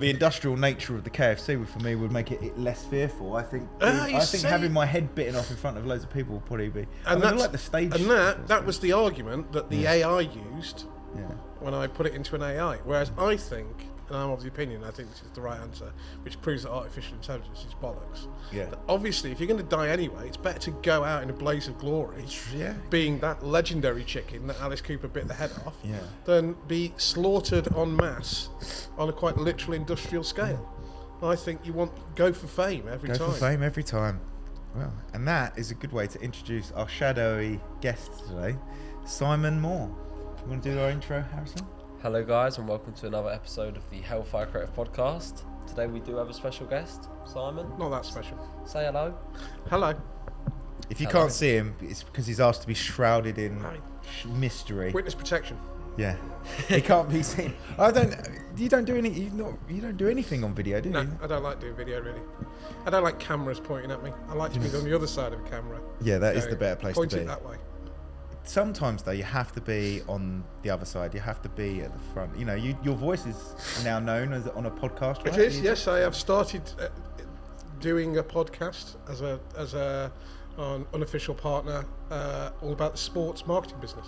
The industrial nature of the KFC for me would make it less fearful. I think See? having my head bitten off in front of loads of people would probably be. And I like the stage. And that was the argument that the AI used Yeah. when I put it into an AI. Whereas I think, and I'm of the opinion, I think this is the right answer, which proves that artificial intelligence is bollocks. Yeah. That obviously, if you're going to die anyway, it's better to go out in a blaze of glory, Yeah. being that legendary chicken that Alice Cooper bit the head off, Yeah. than be slaughtered en masse on a quite literal industrial scale. I think you go for fame every time. Go for fame every time. Well, and that is a good way to introduce our shadowy guest today, Simon Moore. You want to do our intro, Harrison? Hello guys, and welcome to another episode of the Hellfire Creative Podcast. Today we do have a special guest, Simon. Not that special. Say hello. Hello. If you Hello. can't see him, it's because he's asked to be shrouded in Hi. mystery. Witness protection. Yeah, he can't be seen. You don't do anything on video, do you? No, I don't like doing video really. I don't like cameras pointing at me. I like to be on the other side of a camera. Yeah, that is Go, the better place to point be. it that way. Sometimes though, you have to be on the other side. You have to be at the front. You know, your voice is now known as on a podcast, right? It is. Yes, I have started doing a podcast as a an unofficial partner, all about the sports marketing business.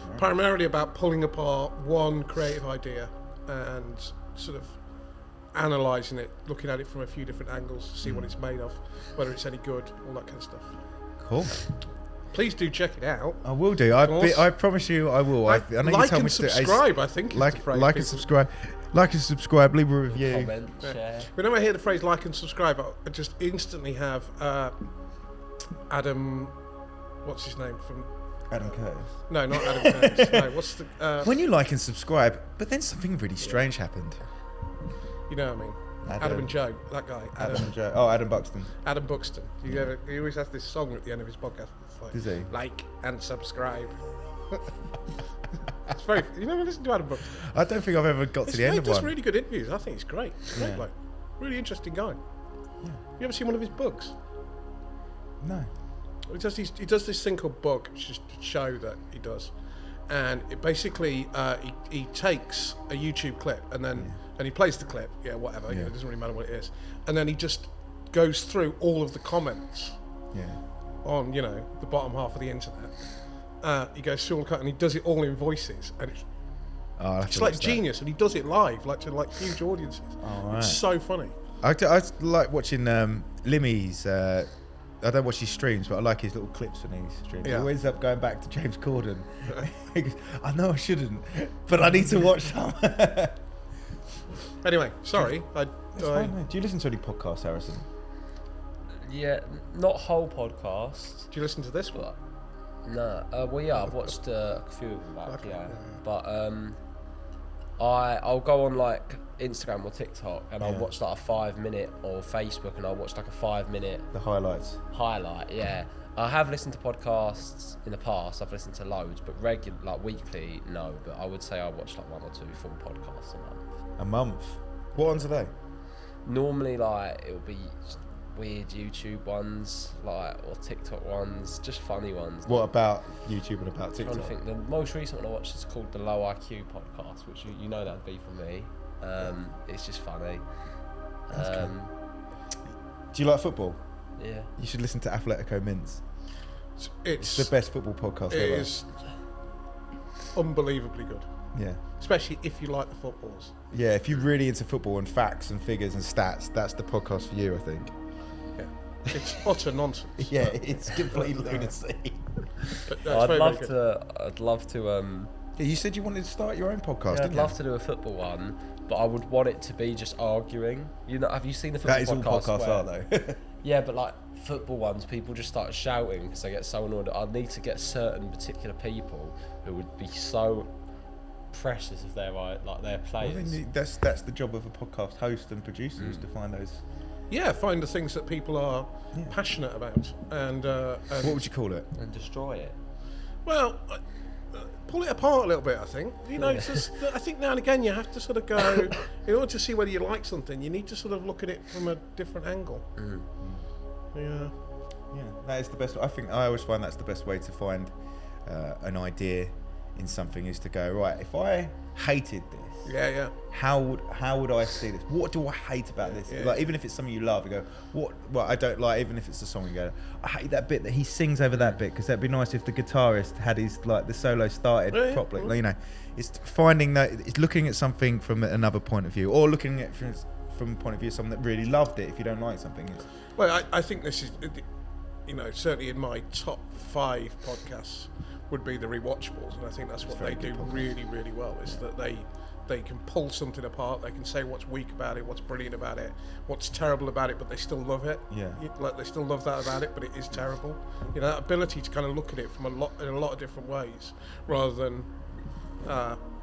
Right. Primarily about pulling apart one creative idea and sort of analysing it, looking at it from a few different angles to see what it's made of, whether it's any good, all that kind of stuff. Cool. Please do check it out. I will do. I promise you, I will. I know you Like told me and to do it. subscribe, I think. Is the phrase Like and people- subscribe. Like and subscribe. Leave a review. Comment, share. Whenever I hear the phrase like and subscribe, I just instantly have Adam, what's his name from? Adam Curtis. No, not Adam Curtis. No, what's the? When you like and subscribe, but then something really strange happened. You know what I mean? Adam and Joe, that guy. Adam and Joe. Oh, Adam Buxton. Adam Buxton. He always has this song at the end of his podcast. It's like, Does he? Like and subscribe. It's very. You never listen to Adam Buxton. I don't think I've ever got to the end He of does one. really good interviews. I think he's great. Great Yeah. bloke. Really interesting guy. Yeah. You ever seen one of his books? No. He does this thing called Book, which is a show that he does, and it basically he takes a YouTube clip and then and he plays the clip, whatever, Yeah. it doesn't really matter what it is, and then he just goes through all of the comments Yeah. on the bottom half of the internet. He goes through all the comments and he does it all in voices, and Oh, I'll have it's to like watch that. genius, and he does it live, like to huge audiences. Oh, right. It's so funny. I like watching Limmy's. I don't watch his streams, but I like his little clips on his streams. Yeah. He always ends up going back to James Corden. He goes, I know I shouldn't, but I need to watch some. Anyway, sorry. That's fine, mate. Do you listen to any podcasts, Harrison? Yeah, not whole podcast, Do you listen to this one? but well, yeah, I've watched a few of them back, Okay, yeah. yeah. But I'll go on like Instagram or TikTok and I'll Yeah. watch like a 5-minute, or Facebook and I'll watch like a 5-minute The highlights. highlight. Yeah, I have listened to podcasts in the past. I've listened to loads, but regular, like weekly, no. But I would say I watch like 1 or 2 full podcasts a month. A month. What ones are they? Normally, like it'll be weird YouTube ones, like or TikTok ones, just funny ones. What about YouTube and about I'm trying to TikTok? think. The most recent one I watched is called the Low IQ podcast, which you know that'd be for me. It's just funny. That's good. Do you like football? Yeah. You should listen to Atletico Mints. It's It's the best football podcast It ever. is unbelievably good, Yeah. especially if you like the footballs. Yeah, if you're really into football and facts and figures and stats, that's the podcast for you, I think. Yeah, it's utter nonsense. Yeah, it's complete lunacy. But no, it's very, very good. I'd love to. Yeah, you said you wanted to start your own podcast, Yeah, I'd didn't love you? to do a football one, but I would want it to be just arguing. You know, have you seen the football That is all podcast podcasts where- are, though. Yeah, but like football ones, people just start shouting because they get so annoyed. I need to get certain particular people who would be so precious of their like their Well, players. then that's the job of a podcast host and producer is to find those. Yeah, find the things that people are Yeah. passionate about, and What would you call it? And destroy it. well, pull it apart a little bit. I think it's just, I think now and again you have to sort of go in order to see whether you like something. You need to sort of look at it from a different angle. Yeah. Yeah, that is the best. I always find that's the best way to find an idea in something is to go, right, if I hated this, Yeah. how would I see this? What do I hate about this? Yeah. Like, even if it's something you love, you go, what I don't like. Even if it's a song, you go, I hate that bit that he sings over that bit, because that'd be nice if the guitarist had his, like, the solo started Yeah. properly. Like, you know, it's finding that, it's looking at something from another point of view, or looking at it from a point of view of someone that really loved it. If you don't like something, it's, Well, I think this is, you know, certainly in my top 5 podcasts would be the Rewatchables, and I think that's what they very do good podcast. really, really well, is that they can pull something apart, they can say what's weak about it, what's brilliant about it, what's terrible about it, but they still love it. Yeah. Like, they still love that about it, but it is terrible. You know, that ability to kind of look at it from in a lot of different ways, rather than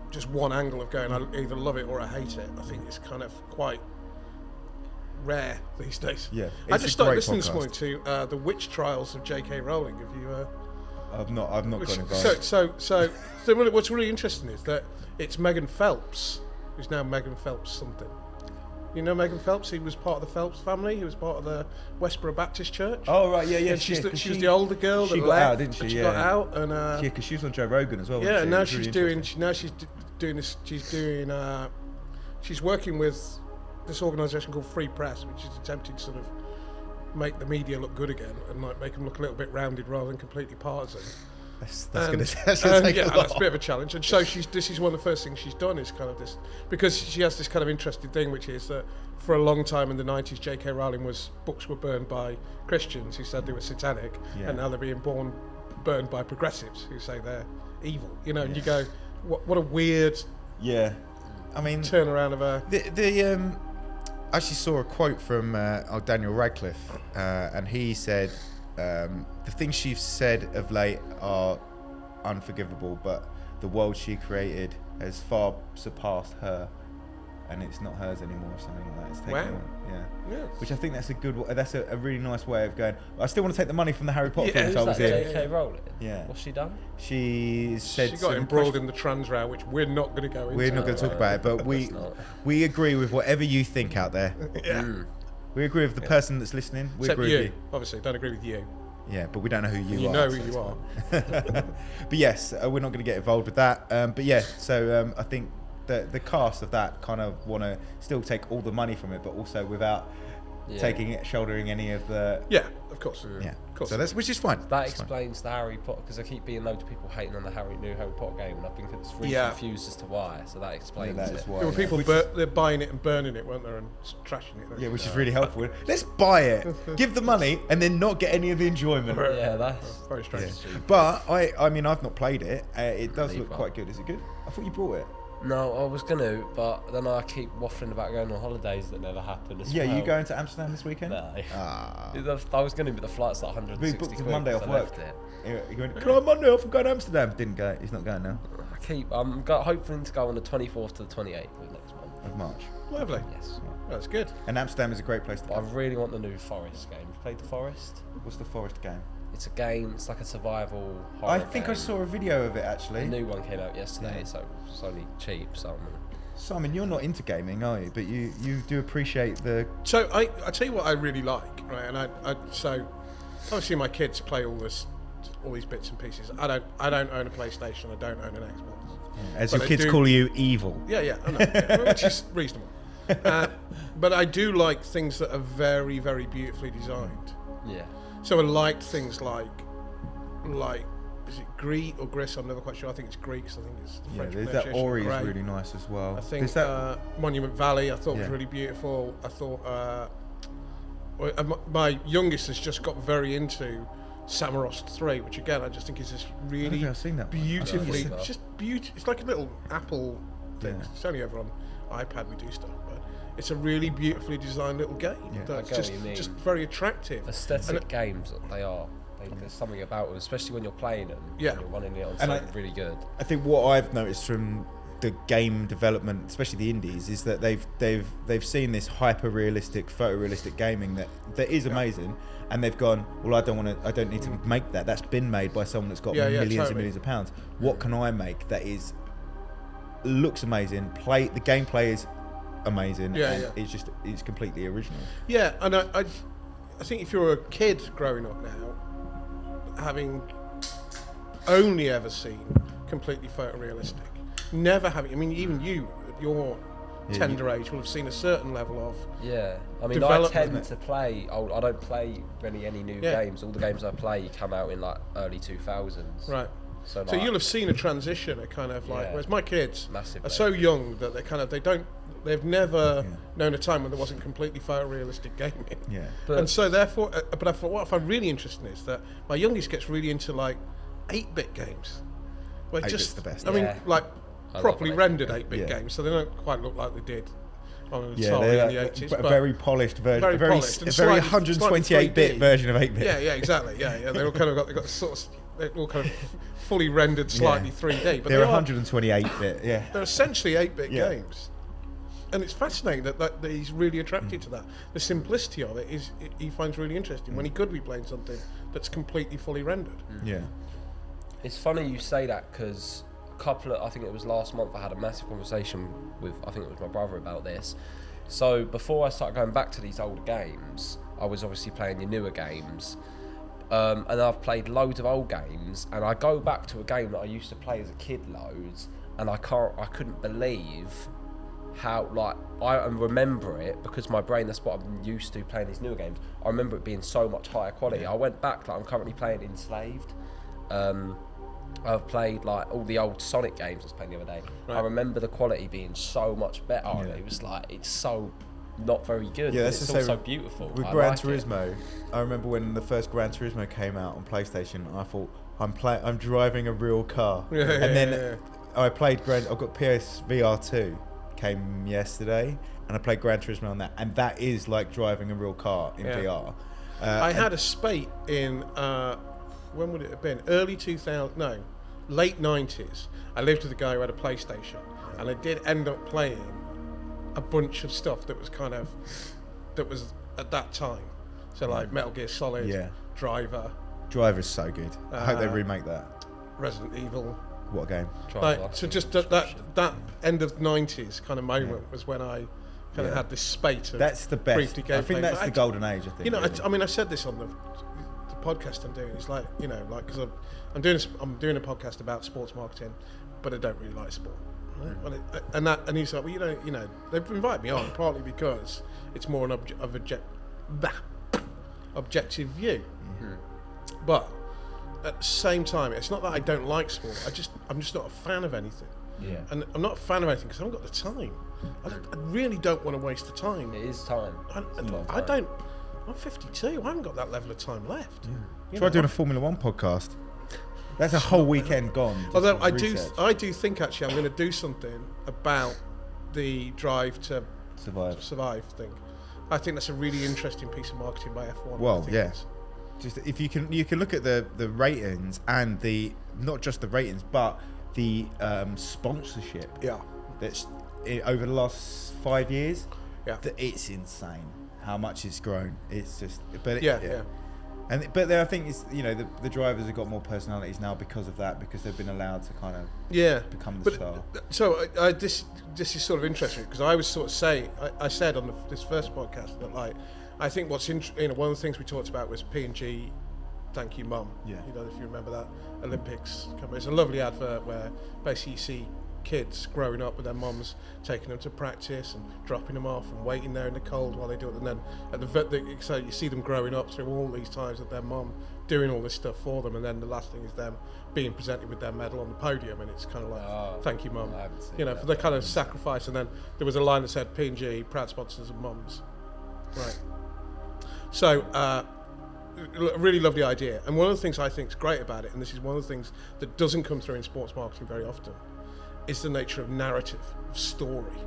just one angle of going, I either love it or I hate it. I think it's kind of quite rare these days. Yeah, I it's just a started great listening this podcast. morning to the Witch Trials of J.K. Rowling. Have you? I've not gone involved. So what's really interesting is that it's Megan Phelps, who's now Megan Phelps something. You know Megan Phelps? He was part of the Phelps family. He was part of the Westboro Baptist Church. Oh right, yeah. And she was the older girl she that got left, out, didn't she? and she Yeah. got out, and Yeah, because she was on Joe Rogan as well. yeah, wasn't and she? now It was she's really doing. interesting. Doing this. She's working with this organisation called Free Press, which is attempting to sort of make the media look good again and like make them look a little bit rounded rather than completely partisan. That's And- going to take yeah, a lot. that's a bit of a challenge. And so this is one of the first things she's done is kind of this, because she has this kind of interesting thing, which is that for a long time in the 90s, J.K. Rowling books were burned by Christians who said they were satanic, Yeah. and now they're being burned by progressives who say they're evil. You know, and you go, what a weird Yeah, I mean, turnaround of a. I actually saw a quote from Daniel Radcliffe, and he said the things she's said of late are unforgivable, but the world she created has far surpassed her, and it's not hers anymore, or something like that. It's taken Wow. away. Yeah. Yeah. Which I think that's a really nice way of going. I still want to take the money from the Harry Potter Yeah, films I Who's was that? in. J.K. Rowling. Yeah. What's she done? She said She got some embroiled in the trans row, which we're not going to go into. We're not going to talk about it, but Let's not. we agree with whatever you think out there. Yeah. We agree with the person that's listening. We Except agree you, with you. obviously, don't agree with you. Yeah, but we don't know who you You are. know so who it's you are. fine. But yes, we're not going to get involved with that. But yeah, so I think the cast of that kind of want to still take all the money from it, but also without shouldering any of the. Yeah, of course. Yeah. Of course. So that's, which is fine. That That's fine. explains the Harry Potter, because I keep being loads of people hating on the new Harry Potter game, and I've been really Yeah. confused as to why. So that explains that it. is why. There were yeah. people Which they're buying it and burning it, weren't there, and trashing it. Yeah, which is really helpful. Let's buy it, give the money, and then not get any of the enjoyment. Yeah, that's Very strange. Yeah. But I mean, I've not played it. It does look Neither. quite good. Is it good? I thought you bought it. No, I was gonna, but then I keep waffling about going on holidays that never happen. As Yeah, well. you going to Amsterdam this weekend? No. Ah. I was gonna, but the flight's like 160 We booked quid. a Monday 'cause off I work. left it. He went, can I have Monday off and go to Amsterdam? Didn't go. He's not going now. I'm hoping to go on the 24th to the 28th of next month. Of March. Lovely. Yes. Well, that's good. And Amsterdam is a great place to But I go. really want the new Forest game. You played the Forest? What's the Forest game? It's a game. It's like a survival horror I think I game. saw a video of it A actually. new one came out yesterday, Yeah. so it's only cheap. So Simon, you're not into gaming, are you? But you do appreciate the. So I tell you what I really like, right? And I so obviously my kids play all these bits and pieces. I don't own a PlayStation. I don't own an Xbox. As But your I kids do- call you, evil. Yeah, I know, yeah, which is reasonable. But I do like things that are very, very beautifully designed. yeah. So I liked things like is it Gris or Gris? I'm never quite sure. I think it's Greek. I think it's the Yeah, French there's that pronunciation. Ori is Grey. really nice as well. I think There's that, Monument Valley I thought was Yeah. really beautiful. I thought my youngest has just got very into Samarost 3, which again I just think is this I don't really think I've seen that one. beautifully, I don't think so. just beautiful. It's like a little Apple thing. Yeah. It's only over on iPad we do stuff, but it's a really beautifully designed little game. Yeah. That's I get what you mean. just very attractive. Aesthetic games, they are. There's something about them, especially when you're playing them. Yeah. And you're running it on And something really good. I think what I've noticed from the game development, especially the indies, is that they've seen this hyper realistic, photorealistic gaming that is amazing, and they've gone, well, I don't need to make that. That's been made by someone that's got Yeah, millions and totally. millions of pounds. What can I make that looks amazing? The gameplay is amazing, Yeah, and yeah. it's completely original. Yeah, and I think if you're a kid growing up now, having only ever seen completely photorealistic. Never having. I mean, even you, at your tender age, will have seen a certain level of. Yeah, I mean, I development. tend to play. I don't play really any new Yeah. games. All the games I play come out in like early 2000s. Right. So, So like, you'll have seen a transition, a kind of like. Yeah. Whereas my kids Massively. are so young that they've never known a time when there wasn't completely photorealistic gaming. Yeah. But And so therefore, but I thought what I find really interesting is that my youngest gets really into like 8-bit games. Where 8-bit's just the best. I mean, Yeah. like I love properly an 8-bit rendered game. 8-bit Yeah. games, so they don't quite look like they did on the Yeah, Atari they're in the 80s. a very polished version, Very a very, polished and a very slightly 128-bit 3D. version of 8-bit. Yeah, exactly. Yeah. They all kind of got sort of, they're all kind of fully rendered, slightly 3D. But They're they are, 128-bit. Yeah. they're essentially 8-bit Yeah. games. And it's fascinating that he's really attracted to that. The simplicity of it he finds really interesting when he could be playing something that's completely fully rendered. Yeah. It's funny you say that because I think it was last month, I had a massive conversation with, I think it was my brother about this. So before I started going back to these older games, I was obviously playing the newer games. And I've played loads of old games, and I go back to a game that I used to play as a kid loads, and I couldn't believe how, like, I remember it because my brain, that's what I'm used to playing these newer games. I remember it being so much higher quality. I went back, like, I'm currently playing Enslaved. I've played like all the old Sonic games I was playing the other day. Right. I remember the quality being so much better. Yeah. It was like, it's so not very good. Yeah, but that's it's the also same beautiful. With I Gran like it. Turismo, I remember when the first Gran Turismo came out on PlayStation, I thought I'm driving a real car. Yeah, and then yeah. I played I've got PSVR 2 came yesterday, and I played Gran Turismo on that, and that is like driving a real car in Yeah. VR. I had a spate in when would it have been? Early 2000? No, late 90s. I lived with a guy who had a PlayStation, and I did end up playing a bunch of stuff that was at that time. So like Metal Gear Solid, Yeah. Driver, Driver's so good. I hope they Uh, remake that. Resident Evil. What a game. Driver Like, so license, just that end of 90s kind of moment was when I kind of Yeah. had this spate of That's the best. briefly I think gameplay. that's But the golden age. I think. You know, really. I mean, I said this on the podcast I'm doing. It's like, you know, like because I'm doing a podcast about sports marketing, but I don't really like sport. Right? And he's like, well, you know, they've invited me on partly because it's more an objective view, but at the same time, it's not that I don't like sport. I'm just not a fan of anything. Yeah. And I'm not a fan of anything because I haven't got the time. I really don't want to waste the time. It is time. I don't. I'm 52. I haven't got that level of time left. You Try know, doing a Formula One podcast. That's a whole weekend gone. just Although with research. I do think actually I'm going to do something about the Drive to Survive thing. I think that's a really interesting piece of marketing by F1. Well, I think yeah. it's- Just if you can look at the ratings and the not just the ratings but the sponsorship. Yeah. That's over the last 5 years. Yeah. It's insane how much it's grown. It's just Yeah. But there, I think it's the drivers have got more personalities now because of that, because they've been allowed to kind of Yeah. become the But star. so this is sort of interesting because I was sort of saying I said on this first podcast that like I think what's one of the things we talked about was P&G, Thank You Mum. Yeah. You know, if you remember that Olympics. It's a lovely advert where basically you see kids growing up with their mums taking them to practice and dropping them off and waiting there in the cold while they do it, and then so you see them growing up through all these times with their mum doing all this stuff for them, and then the last thing is them being presented with their medal on the podium, and it's kind of like thank you mum, I haven't seen you know, that. for the kind of sacrifice. And then there was a line that said P&G proud sponsors of mums, right? So a really lovely idea, and one of the things I think is great about it, and this is one of the things that doesn't come through in sports marketing very often, is the nature of narrative, of story.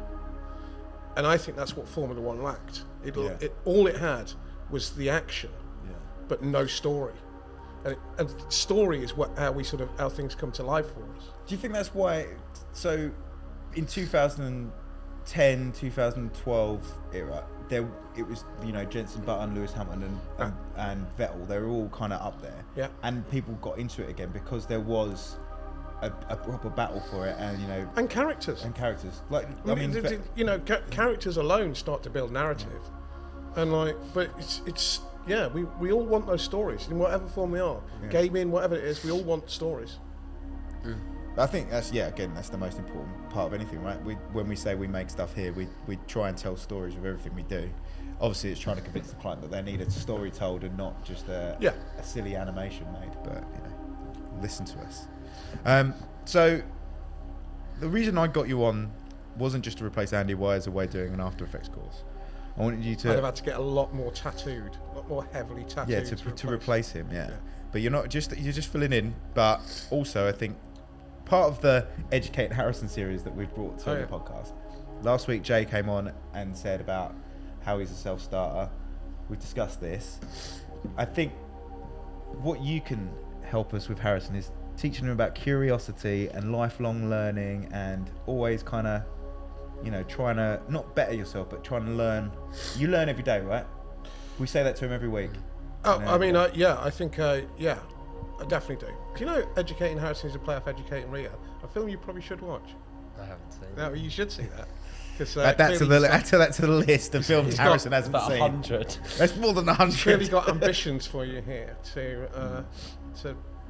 And I think that's what Formula One lacked. All it had was the action, but no story. And story is how things come to life for us. Do you think that's why? So, in 2010, 2012 era, it was Jenson Button, Lewis Hamilton, and Vettel. They were all kind of up there. Yeah. And people got into it again because there was a proper battle for it, And characters. and characters. Like Characters alone start to build narrative, and but it's we all want those stories in whatever form they are, gaming, whatever it is. We all want stories. I think that's the most important part of anything, right? When we say we make stuff here, we try and tell stories with everything we do. Obviously, it's trying to convince the client that they need a story told and not just a silly animation made. But listen to us. So the reason I got you on wasn't just to replace Andy Wires away doing an After Effects course. I wanted you to. I'd have had to get a lot more tattooed, a lot more heavily tattooed. Yeah, to replace him. Yeah. But you're just filling in. But also, I think part of the Educate Harrison series that we've brought to the podcast. Last week, Jay came on and said about how he's a self-starter. We discussed this. I think what you can help us with Harrison is teaching him about curiosity and lifelong learning, and always kind of, trying to not better yourself, but trying to learn. You learn every day, right? We say that to him every week. Oh, I mean, I think, I definitely do. Do you know Educating Harrison is a play off Educating Ria? A film you probably should watch. I haven't seen it. No, you should see that. Add that to the list of films Harrison hasn't about seen. 100. That's more than 100. He's really got ambitions for you here to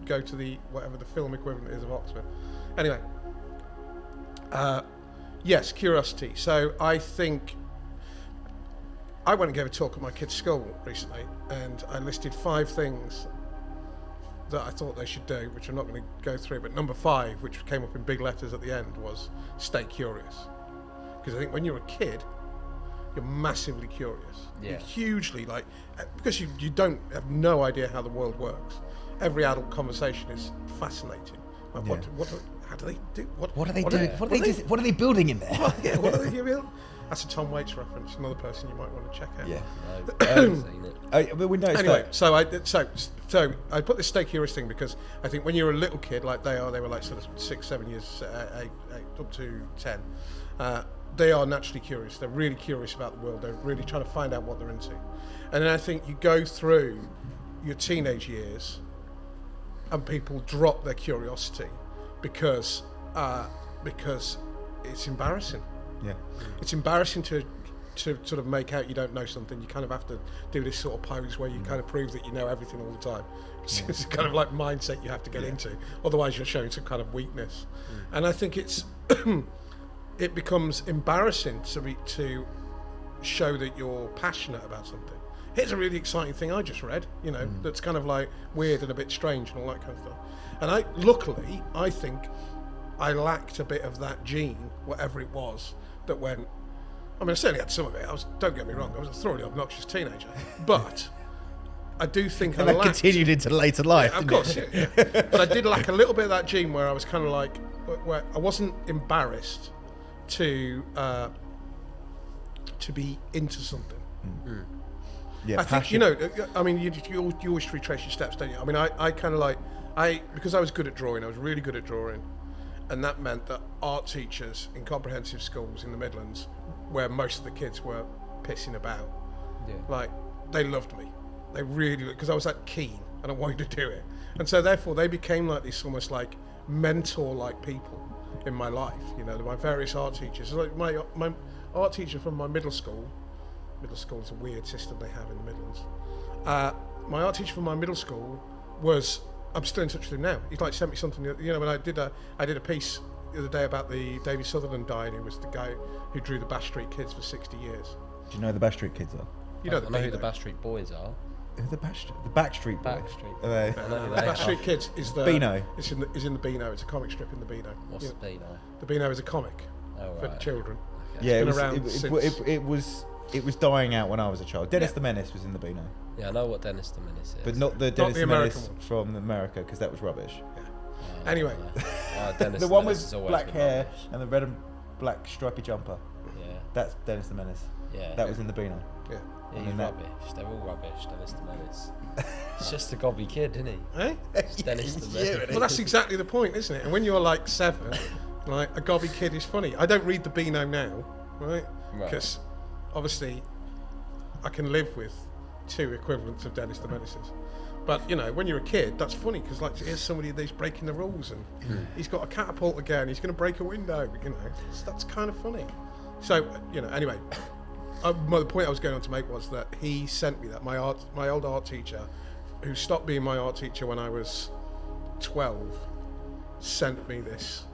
go to the whatever the film equivalent is of Oxford. Anyway, yes, curiosity. So I think I went and gave a talk at my kids' school recently, and I listed 5 things that I thought they should do, which I'm not going to go through. But number 5, which came up in big letters at the end, was stay curious. Because I think when you're a kid, you're massively curious. Yeah. You're hugely because you have no idea how the world works. Every adult conversation is fascinating. Like how do they do? What are they doing? What are they building in there? What are they doing? That's a Tom Waits reference. Another person you might want to check out. Yeah. No, I haven't seen it. But we noticed Anyway, that. so I put this stay curious thing because I think when you're a little kid, like they were like sort of 6, 7 years, 8 up to 10. They are naturally curious. They're really curious about the world. They're really trying to find out what they're into. And then I think you go through your teenage years and people drop their curiosity because it's embarrassing. Yeah. It's embarrassing to sort of make out you don't know something. You kind of have to do this sort of pose where you kind of prove that you know everything all the time. It's a kind of like mindset you have to get into. Otherwise you're showing some kind of weakness. And I think it's... it becomes embarrassing to show that you're passionate about something. Here's a really exciting thing I just read, that's kind of like weird and a bit strange and all that kind of stuff. And luckily, I think I lacked a bit of that gene, whatever it was, that went... I mean, I certainly had some of it. Don't get me wrong, I was a thoroughly obnoxious teenager. But I do think And that continued into later life. Yeah, of course, yeah. But I did lack a little bit of that gene where I was kind of like... where I wasn't embarrassed to be into something. Yeah, I think, I mean, you always retrace your steps, don't you? I mean, I kind of like, because I was good at drawing, I was really good at drawing, and that meant that art teachers in comprehensive schools in the Midlands, where most of the kids were pissing about, like, they loved me. They really, because I was that keen and I wanted to do it. And so therefore they became like these almost like mentor-like people in my life, my various art teachers. Like my art teacher from my middle school is a weird system they have in the Midlands. My art teacher from my middle school I'm still in touch with him now. He's like sent me something, when I did a piece the other day about the David Sutherland died, who was the guy who drew the Bash Street Kids for 60 years. Do you know who the Bash Street Kids are? I know who the Bash Street Boys are. Who the Backstreet Boys? Backstreet. Are they? I know who The they Bash are. Street Kids is the Beano. Is in the Beano. It's a comic strip in the Beano. What's the Beano? The Beano is a comic Oh, for right. children. Okay. Yeah, been around since- it was dying out when I was a child. Dennis Yeah. the Menace was in the Beano, Yeah, I know what Dennis the Menace is. but not the Dennis the the American Menace one. from America, because that was rubbish. Oh, Anyway. Dennis The one Menace with has always black been hair rubbish. and the red and black stripy jumper. Yeah, That's Dennis the Menace. yeah. That was in the Beano. Yeah. Yeah, and he's then that- rubbish. They're all rubbish. Dennis the Menace. It's just a gobby kid, isn't he? Eh? It's Dennis the Menace. Well, that's exactly the point, isn't it? And when you're like 7, like a gobby kid is funny. I don't read the Beano now, right? Right. Because obviously I can live with 2 equivalents of Dennis the Menaces. But when you're a kid, that's funny because like here's somebody that's breaking the rules and he's got a catapult again. He's going to break a window. That's kind of funny. So anyway, the point I was going on to make was that he sent me that my old art teacher, who stopped being my art teacher when I was 12, sent me this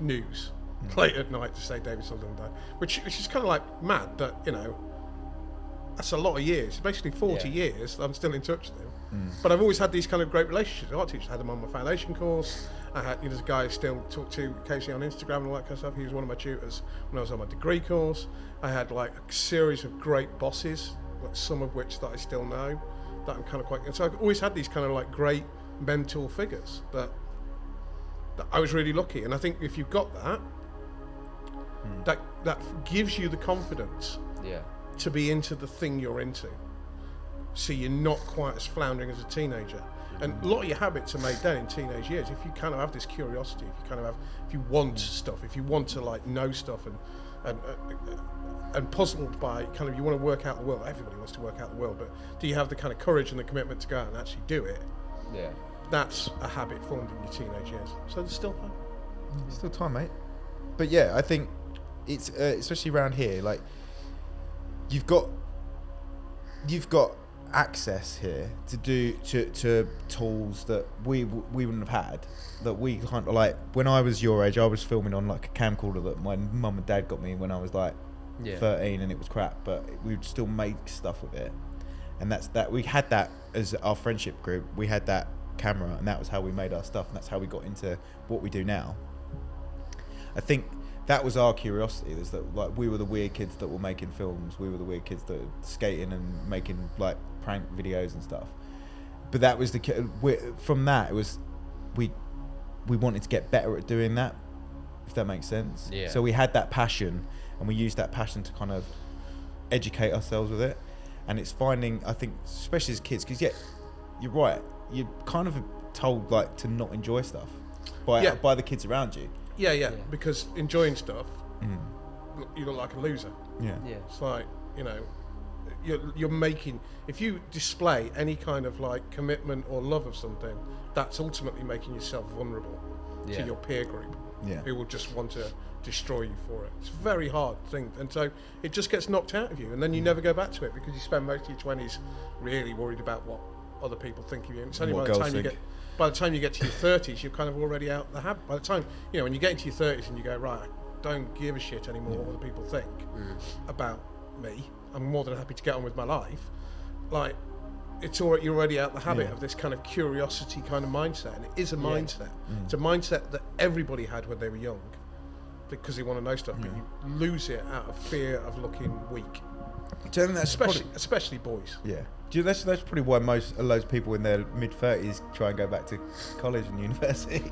news late at night to say David Sutherland died, which is kind of like mad that, you know, that's a lot of years, basically 40 years. I'm still in touch with him, but I've always had these kind of great relationships. Art teachers, had them on my foundation course. I had, there's a guy I still talk to occasionally on Instagram and all that kind of stuff. He was one of my tutors when I was on my degree course. I had like a series of great bosses, like some of which that I still know, that I'm kind of quite. And so I've always had these kind of like great mentor figures that I was really lucky. And I think if you've got that, that gives you the confidence to be into the thing you're into. So you're not quite as floundering as a teenager. And a lot of your habits are made then in teenage years. If you kind of have this curiosity, if you want stuff, if you want to like know stuff and puzzled by kind of, you want to work out the world. Everybody wants to work out the world, but do you have the kind of courage and the commitment to go out and actually do it? Yeah. That's a habit formed in your teenage years. So there's still time. Still time, mate. But yeah, I think it's especially around here, like you've got access here to do to tools that we wouldn't have had, that we kind of like. When I was your age, I was filming on like a camcorder that my mum and dad got me when I was like 13, and it was crap, but we would still make stuff with it. And that we had that as our friendship group. We had that camera, and that was how we made our stuff, and that's how we got into what we do now. I think that was our curiosity, is that like we were the weird kids that were making films, we were the weird kids that were skating and making like prank videos and stuff. But that was from that, it was we wanted to get better at doing that, if that makes sense. Yeah. So we had that passion, and we used that passion to kind of educate ourselves with it. And it's finding, I think, especially as kids, because you're right, you're kind of told like to not enjoy stuff by the kids around you. Yeah, because enjoying stuff, you look like a loser. Yeah. It's like, you know, you're making, if you display any kind of like commitment or love of something, that's ultimately making yourself vulnerable to your peer group, who will just want to destroy you for it. It's a very hard thing, and so it just gets knocked out of you, and then you never go back to it, because you spend most of your 20s really worried about what other people think of you. And it's only by the time you get to your 30s, you're kind of already out the habit. By the time, you know, when you get into your 30s and you go, right, I don't give a shit anymore what other people think about me, I'm more than happy to get on with my life. Like, you're already out the habit of this kind of curiosity kind of mindset, and it is a mindset. It's a mindset that everybody had when they were young, because they want to know stuff, but you lose it out of fear of looking weak. Do you think that's Especially boys. Yeah. Do you, that's probably why loads of people in their mid-30s try and go back to college and university.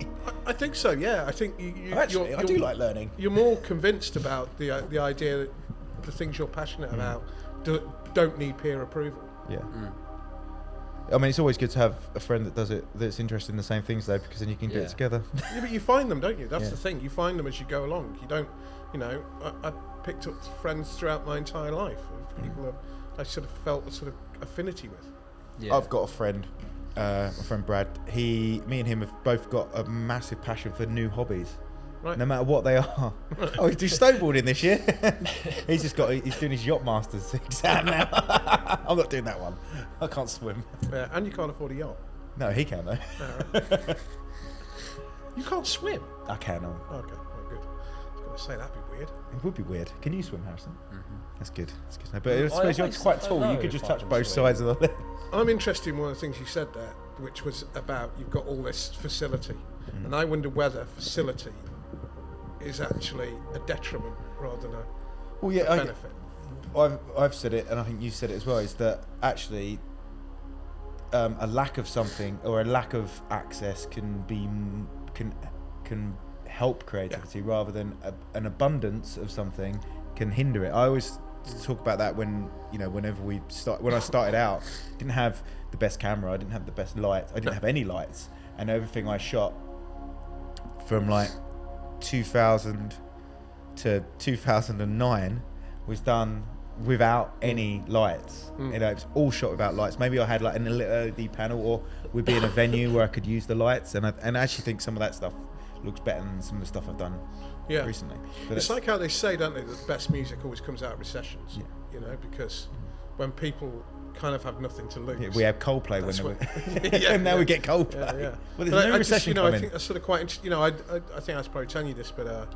I think so. Yeah, I think I do like learning. You're more convinced about the idea that the things you're passionate about don't need peer approval. Yeah. I mean, it's always good to have a friend that does it, that's interested in the same things, though, because then you can do it together. Yeah, but you find them, don't you? That's the thing. You find them as you go along. You don't, you know. I picked up friends throughout my entire life of people I sort of felt a sort of affinity with. Yeah. I've got a friend, my friend Brad. Me and him have both got a massive passion for new hobbies. Right. No matter what they are. Oh, he's doing snowboarding this year. He's doing his yacht masters exam now. I'm not doing that one. I can't swim. Yeah, and you can't afford a yacht. No, he can though. You can't swim? I can. Okay, well, good. I was going to say that'd be weird. It would be weird. Can you swim, Harrison? That's good. That's good. But I suppose you're quite tall. You could just touch both sides of the lip. I'm interested in one of the things you said there, which was about you've got all this facility, and I wonder whether facility is actually a detriment rather than a benefit. I've said it, and I think you said it as well, is that actually a lack of something or a lack of access can help creativity rather than an abundance of something can hinder it. I always talk about that when I started out, didn't have the best camera, I didn't have the best lights, I didn't have any lights, and everything I shot from like 2000 to 2009 was done without any lights. You know, it was all shot without lights. Maybe I had like an LED panel, or we'd be in a venue where I could use the lights, and I actually think some of that stuff looks better than some of the stuff I've done recently. But it's like how they say, don't they, that the best music always comes out of recessions. You know, because when people kind of have nothing to lose. Yeah, we have Coldplay That's when what- they Yeah, and now we get Coldplay. Yeah, yeah. Well, But there's no I just, recession I coming. think that's sort of quite interesting. I think I was probably telling you this, but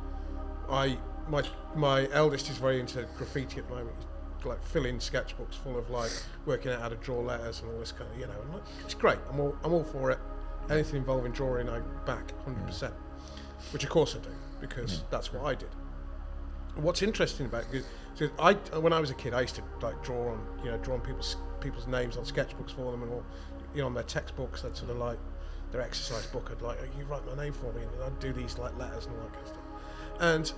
my eldest is very into graffiti at the moment. He's like filling sketchbooks full of like working out how to draw letters and all this kind of, and like, it's great. I'm all for it. Anything involving drawing, I back 100%. Which of course I do, because that's what I did. And what's interesting about it, so when I was a kid, I used to like draw on people's names on sketchbooks for them, and all, on their textbooks. I'd sort of like their exercise book. I'd like, you write my name for me, and I'd do these like letters and all that kind of stuff.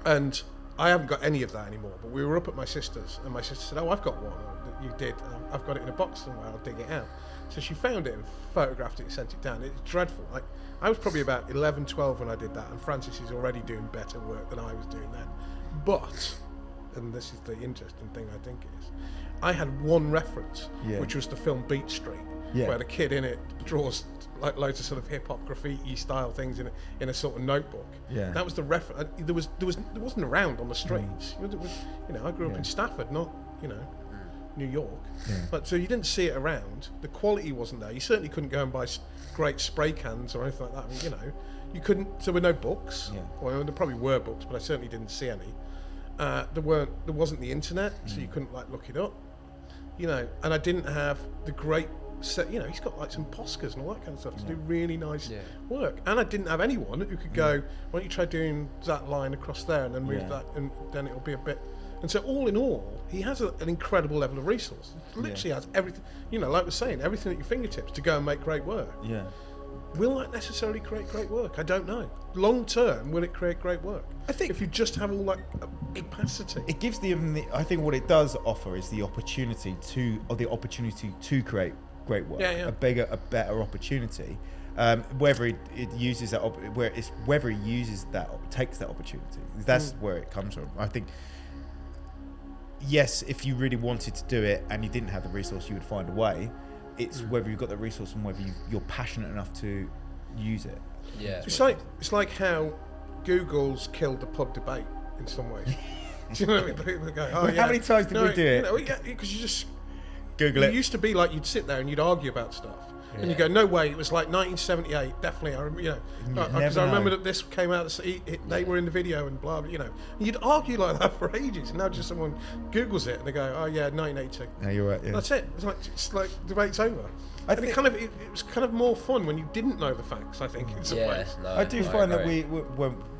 And I haven't got any of that anymore. But we were up at my sister's, and my sister said, "Oh, I've got one." You did. I've got it in a box somewhere. I'll dig it out. So she found it and photographed it and sent it down. It's dreadful. Like, I was probably about 11, 12 when I did that, and Francis is already doing better work than I was doing then. But, and this is the interesting thing I think is, I had one reference, which was the film Beat Street, where the kid in it draws like loads of sort of hip hop graffiti style things in a sort of notebook. Yeah. That was the reference. There wasn't around on the streets. I grew up in Stafford, not New York, but so you didn't see it around. The quality wasn't there. You certainly couldn't go and buy great spray cans or anything like that. I mean, you couldn't. So there were no books. Well, there probably were books, but I certainly didn't see any. There wasn't the internet, so you couldn't like look it up. And I didn't have the great set. He's got like some Poscas and all that kind of stuff to do really nice work. And I didn't have anyone who could go, why don't you try doing that line across there and then move that, and then it'll be a bit. And so all in all, he has an incredible level of resource. Literally has everything, like we're saying, everything at your fingertips to go and make great work. Yeah. Will that necessarily create great work? I don't know. Long term, will it create great work? I think if you just have all that capacity. It gives I think what it does offer is the opportunity to create great work. A better opportunity. Whether it uses that, whether he uses that, takes that opportunity. That's where it comes from. I think. Yes, if you really wanted to do it and you didn't have the resource, you would find a way. It's whether you've got the resource and whether you're passionate enough to use it. Yeah, it's like how Google's killed the pub debate in some ways. Do you know what I mean? People go, how many times did we do it? Because you just Google it. It used to be like you'd sit there and you'd argue about stuff. And you go, no way, it was like 1978, definitely. Because I remember that this came out. They were in the video and blah, blah. And you'd argue like that for ages. And now just someone Googles it and they go, oh yeah, 1982. No, you're right. Yeah. That's it. It's like debate's over. I think it was kind of more fun when you didn't know the facts. I think in some ways. No, I do find that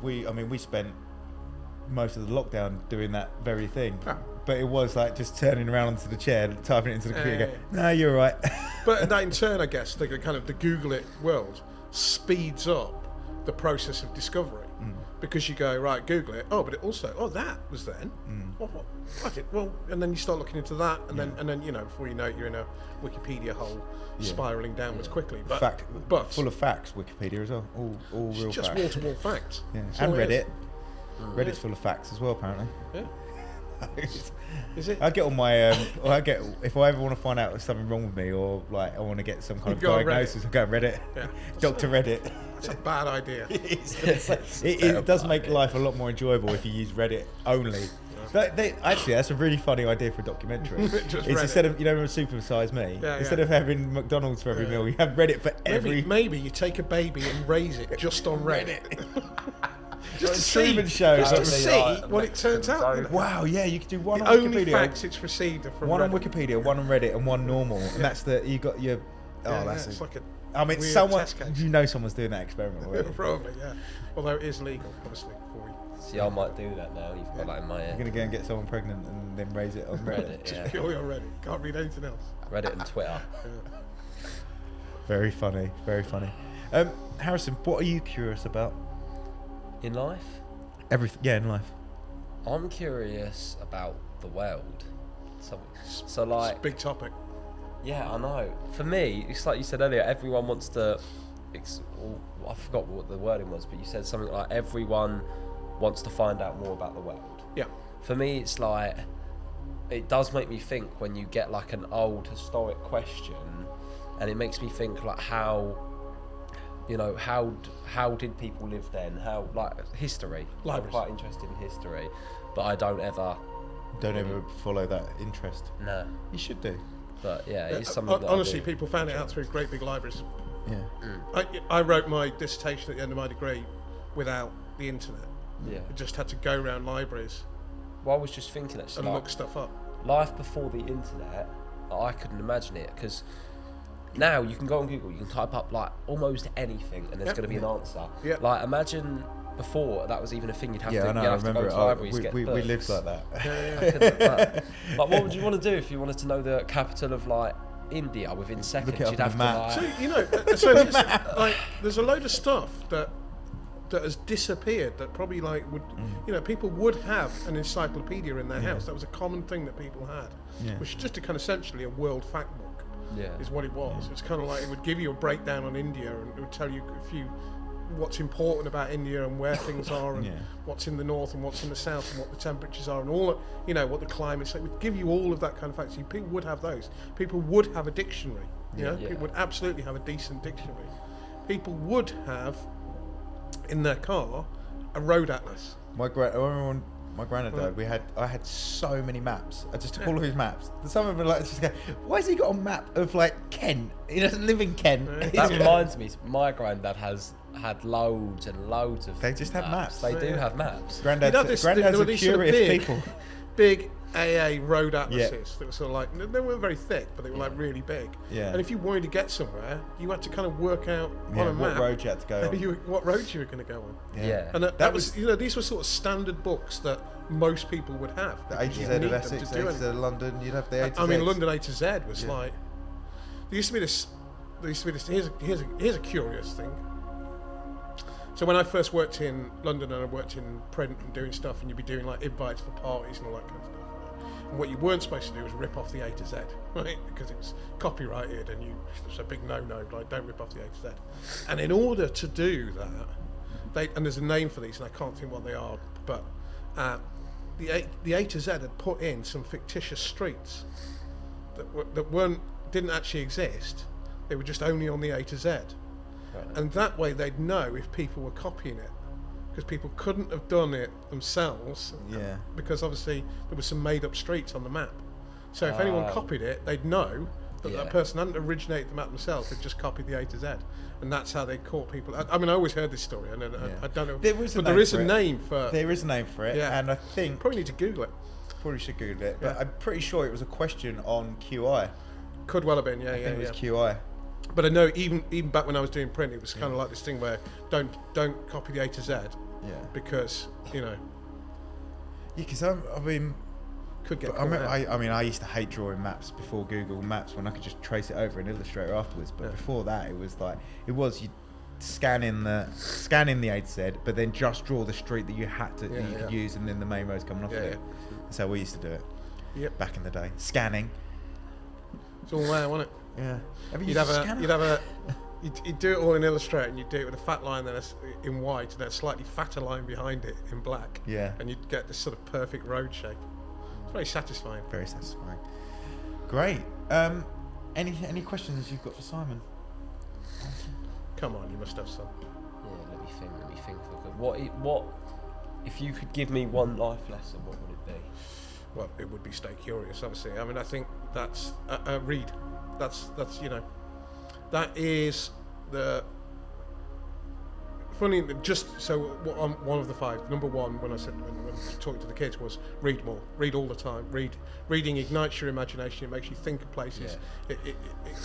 we spent most of the lockdown doing that very thing. Yeah. But it was like just turning around onto the chair, typing it into the computer, no, you're right. But that in turn, I guess, the Google it world speeds up the process of discovery. Because you go, right, Google it, but it also, that was then. And then you start looking into that, and then before you know it, you're in a Wikipedia hole spiralling downwards quickly. But full of facts, Wikipedia as well, all real just facts. Just wall-to-wall facts. Yeah. And Reddit. Reddit's full of facts as well, apparently. Yeah. Is it? I get all my. If I ever want to find out if there's something wrong with me, or like I want to get some kind of diagnosis, I go on Reddit. Yeah. Dr. Reddit. That's a bad idea. It does make life a lot more enjoyable if you use Reddit only. Actually, that's a really funny idea for a documentary. It's instead of Super Size Me. Instead of having McDonald's for every meal, you have Reddit for every. Maybe you take a baby and raise it just on Reddit. Just to see what it turns out. Wow, yeah, you could do one on Wikipedia. Only facts it's received are from one Reddit. on Wikipedia, one on Reddit, and one normal. And that's you got your. It's like a. I mean, someone's doing that experiment. Probably, yeah. Although it is legal, obviously. See, I might do that now. You've got that in my head. You're gonna go and get someone pregnant and then raise it on Reddit. Just purely on Reddit. Can't read anything else. Reddit and Twitter. Very funny, very funny. Harrison, what are you curious about? In life? In life. I'm curious about the world. So it's a big topic. Yeah, I know. For me, it's like you said earlier, everyone wants to... I forgot what the wording was, but you said something like everyone wants to find out more about the world. Yeah. For me, it's like... It does make me think when you get like an old historic question, and it makes me think like how did people live then? How, like, history. Libraries. I'm quite interested in history, but I don't ever don't ever follow that interest. No, You should do. but yeah, it's something. that I honestly, do. people found it out through great big libraries. Yeah. I wrote my dissertation at the end of my degree without the internet. Yeah. I just had to go around libraries Well, I was just thinking actually, and like, look stuff up. life before the internet, I couldn't imagine it because now you can go on Google, you can type up like almost anything, and there's Yeah. going to be an answer. Yeah. Like imagine before that was even a thing. You'd have Yeah, to, I know. you'd I have to remember go it. to libraries to get We books. lived like that. I couldn't, like, what would you want to do if you wanted to know the capital of like India within seconds? it up You'd on have the to map. So like, you know, so this, like, there's a load of stuff that has disappeared that probably like would, you know, people would have an encyclopedia in their house. That was a common thing that people had, Yeah. which is just a kind of essentially a world fact book. yeah, Is what it was. It's kind of like it would give you a breakdown on India and it would tell you what's important about India and where things are and Yeah. what's in the north and what's in the south and what the temperatures are and all, you know, what the climate's like. It would give you all of that kind of facts. People would have those. People would have a dictionary. You know, Yeah. people would absolutely have a decent dictionary. People would have in their car a road atlas. I remember when my granddad died, I had so many maps. I just took all of his maps. Some of them like just go, why has he got a map of like Kent? He doesn't live in Kent. that reminds me. My granddad has had loads and loads of. They just have maps. They do Yeah. have maps. You'd have this- Granddad's there were are these sort of curious big- people. Big AA road atlases that were sort of like, they weren't very thick, but they were like really big. Yeah. And if you wanted to get somewhere, you had to kind of work out on a What map road you had to go on. what road you were going to go on. Yeah. And that, That was, was- you know, these were sort of standard books that most people would have. The because A to you Z of need them Essex, to do A to Z anything. of London, you'd have the A to Z. I mean, London A to Z was Yeah. like. There used to be this. Here's a curious thing. So when I first worked in London and I worked in print and doing stuff, and you'd be doing like invites for parties and all that kind of stuff. Right? And what you weren't supposed to do was rip off the A to Z, right? Because it was copyrighted, and it's a big no-no. Like, don't rip off the A to Z. And in order to do that, and there's a name for these, and I can't think what they are, but the A to Z had put in some fictitious streets that didn't actually exist. They were just only on the A to Z, and that way they'd know if people were copying it, because people couldn't have done it themselves. Yeah. Because obviously there were some made-up streets on the map, so if anyone copied it, they'd know that Yeah. that person hadn't originated the map themselves. They'd just copied the A to Z, and that's how they caught people. I mean, I always heard this story, and I don't know, There was a but there name is for a it. name for. There is a name for it, Yeah. and I think Probably need to Google it. probably should Google it, but Yeah. I'm pretty sure it was a question on QI. Could well have been, I yeah. think it was yeah. QI. But I know even back when I was doing print, it was kind of like this thing where don't copy the A to Z Yeah. because you know Yeah, because I mean, could get. I, caught remember, out. I mean, I used to hate drawing maps before Google Maps when I could just trace it over in Illustrator afterwards. But Yeah. before that, it was like you scan in the A to Z, but then just draw the street that you had to that you could Yeah. use, and then the main road's coming off Yeah, of it. yeah. That's how we used to do it Yep, back in the day. Scanning. it's all there, wasn't it? Yeah. Have you You'd used have a a, scanner? you'd have a, you'd do it all in Illustrator, and you'd do it with a fat line then in white, and then a slightly fatter line behind it in black. Yeah. And you'd get this sort of perfect road shape. It's very satisfying. Very satisfying. Great. Any questions you've got for Simon? Come on, you must have some. Yeah, let me think. What if you could give me one life lesson? What would it be? Well, it would be stay curious, obviously. I mean, I think that's read. That's you know, that is the funny. Just so one of the five. Number one, when I said when talking to the kids, was read more. Read all the time. Reading ignites your imagination. It makes you think of places. It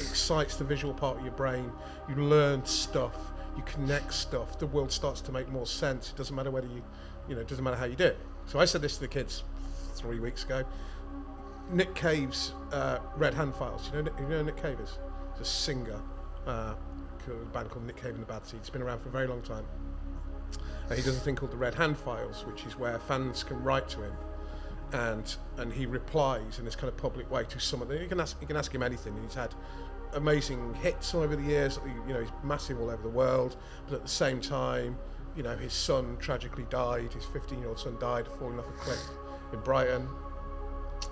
excites the visual part of your brain. You learn stuff. You connect stuff. The world starts to make more sense. It doesn't matter whether it doesn't matter how you do it. So I said this to the kids 3 weeks ago. Nick Cave's Red Hand Files. You know who Nick Cave is? He's a singer. A band called Nick Cave and the Bad Seeds. It's been around for a very long time. He does a thing called the Red Hand Files, which is where fans can write to him, and he replies in this kind of public way to some of them. You can ask him anything. And he's had amazing hits over the years. You know, he's massive all over the world, but at the same time, you know, his son tragically died. His 15-year-old son died falling off a cliff in Brighton.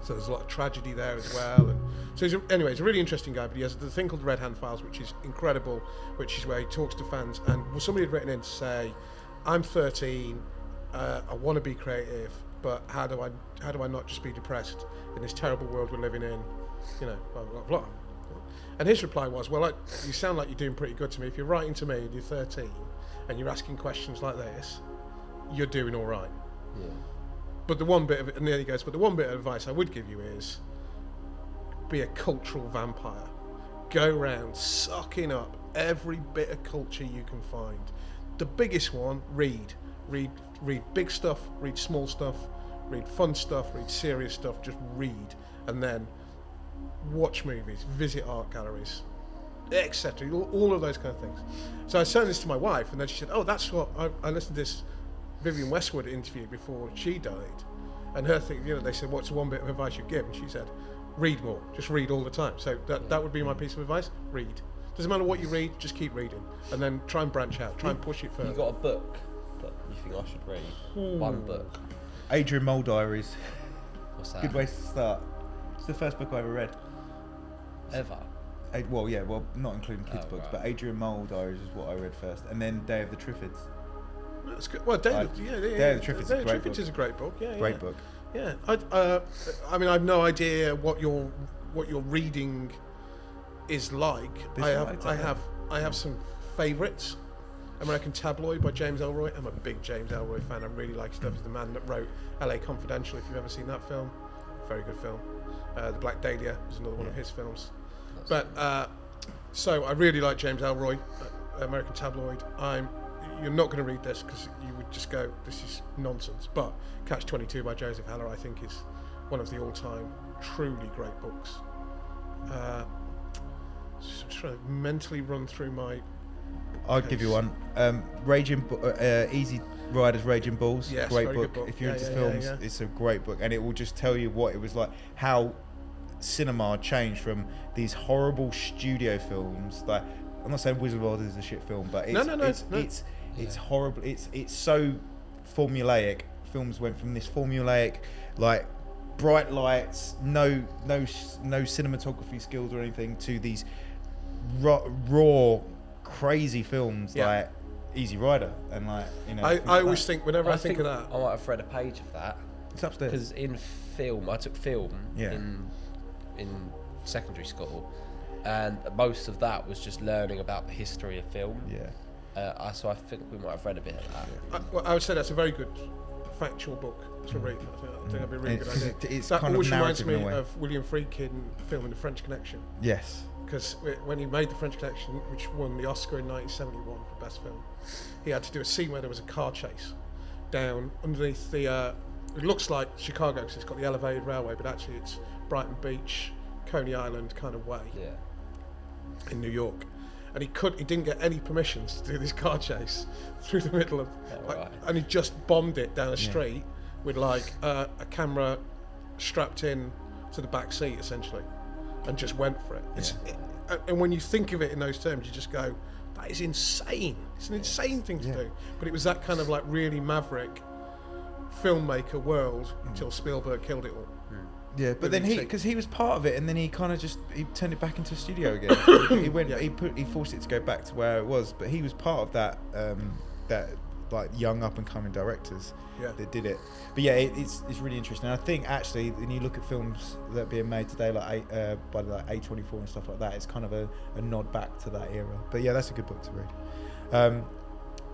So there's a lot of tragedy there as well. And so he's a really interesting guy, but he has the thing called the Red Hand Files, which is incredible, which is where he talks to fans. And somebody had written in to say, I'm 13, I want to be creative, but how do I not just be depressed in this terrible world we're living in? You know, blah blah blah. And his reply was, well, you sound like you're doing pretty good to me. If you're writing to me and you're 13 and you're asking questions like this, you're doing all right. Yeah. But the one bit of it, and then he goes, but the one bit of advice I would give you is be a cultural vampire. Go around sucking up every bit of culture you can find. The biggest one, read big stuff, read small stuff, read fun stuff, read serious stuff, just read. And then watch movies, visit art galleries, etc. All of those kind of things. So I sent this to my wife, and then she said, oh, that's what I listened to this Vivienne Westwood interview before she died, and her thing, they said, what's the one bit of advice you give? And she said, read more, just read all the time. So that would be my piece of advice. Read. Doesn't matter what you read, just keep reading, and then try and branch out, try and push it further. You got a book that you think I should read? One book. Adrian Mole Diaries. What's that? Good way to start. It's the first book I ever read. Ever? Well, not including kids' books, right. but Adrian Mole Diaries is what I read first, and then Day of the Triffids. That's good. Well, Day of the Triffids is a great book. Yeah, Great book. Yeah, I mean, I have no idea what your reading is like. I have some favourites. American Tabloid by James Ellroy. I'm a big James Ellroy fan. I really like his stuff. He's the man that wrote L.A. Confidential. If you've ever seen that film, very good film. The Black Dahlia is another one of his films. So I really like James Ellroy, American Tabloid. You're not going to read this because you would just go, this is nonsense. But Catch-22 by Joseph Heller, I think, is one of the all-time truly great books. Just trying to mentally run through my. I'll give you one. Easy Riders, Raging Bulls. Yes, great very book. good book. If you're Yeah, into yeah, films, yeah. it's a great book, and it will just tell you what it was like, how cinema changed from these horrible studio films. Like, I'm not saying Wizard of Oz is a shit film, but it's horrible. It's so formulaic. Films went from this formulaic, like bright lights, no cinematography skills or anything, to these raw crazy films like Easy Rider, and I always think whenever I think of that, I might have read a page of that. It's upstairs. Because in film, I took film Yeah. in secondary school, and most of that was just learning about the history of film. Yeah. So I think we might have read a bit of that. I would say that's a very good factual book to read. I think that'd be a really good idea. It's That kind of always reminds narrative in me a way. of William Friedkin filming The French Connection, Yes. because when he made The French Connection, which won the Oscar in 1971 for Best Film, he had to do a scene where there was a car chase down underneath the. It looks like Chicago because it's got the elevated railway, but actually it's Brighton Beach, Coney Island kind of way Yeah. in New York. And he didn't get any permissions to do this car chase through the middle of, right. and he just bombed it down a street with like a camera strapped in to the back seat essentially, and just went for it. And when you think of it in those terms, you just go, that is insane. It's an insane thing to do. But it was that kind of like really maverick filmmaker world until Spielberg killed it all. Yeah, but then because he was part of it, and then he kind of he turned it back into a studio again. he forced it to go back to where it was, but he was part of that that like young up and coming directors that did it. But yeah, it's really interesting. And I think actually when you look at films that are being made today, like by like A24 and stuff like that, it's kind of a nod back to that era. But yeah, that's a good book to read.